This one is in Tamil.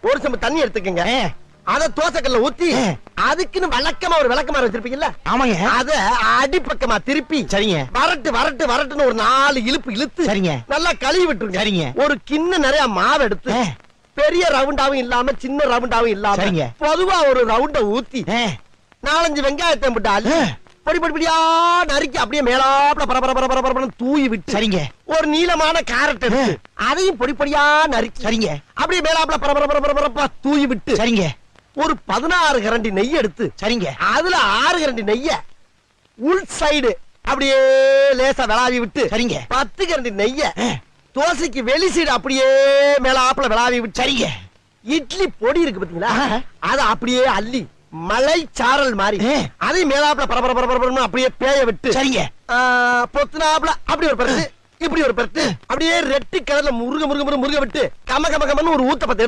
ஒரு செம்பு தண்ணி எடுத்துக்கங்க. அத தோசைக்கல்ல ஊத்தி அதுக்குன்னு வழக்கமா ஒரு விளக்கமாறு வச்சிருப்பீங்கல்ல? ஆமாங்க. அத அடிப்பக்கமா திருப்பி சரிங்க. வரட்டு வரட்டு வரட்டுன்னு ஒரு 4 இழுப்பு இழுத்து சரிங்க. நல்லா கழுவி விட்டுருங்க. சரிங்க. ஒரு கிண்ண நிறைய மாவு எடுத்து பெரிய ரவுண்டாவும் இல்லாம சின்ன ரவுண்டாவும் இல்லாம சரிங்க. பொதுவா ஒரு ரவுண்ட ஊத்தி 4-5 வெங்காயத்தை போட்டு அள்ளி பொடி பொடி பொடியா நறுக்கி அப்படியே மேலாப்ல பரபர தூவி விட்டு சரிங்க. ஒரு நீளமான கேரட் எடுத்து அதையும் பொடி பொடியா நறுக்கி சரிங்க. அப்படியே மேலாப்ல பரபர தூவி விட்டு சரிங்க. ஒரு 16 கரண்டி நெய் எடுத்து சரிங்க. அதுல 6 கரண்டி நெய்ய உள் சைடு அப்படியே லேசா விளாவி விட்டு சரிங்க. 10 கரண்டி நெய்ய தோசைக்கு வெளி சைடு அப்படியே மேலாப்ல விளாவி விட்டு சரிங்க. இட்லி பொடி இருக்கு பாத்தீங்களா? அத அப்படியே அள்ளி மலை சாரல் மாதிரி அதை மேலாப்ல பரபர அப்படியே பேய விட்டு சரிங்க. பொத்துனாப்ல அப்படி ஒரு பருத்து இப்படி ஒரு பருத்து அப்படியே ரெட்டி கலர்ல முருக முருக முருக விட்டு கம கம கமன்னு ஒரு ஊத்த பத்த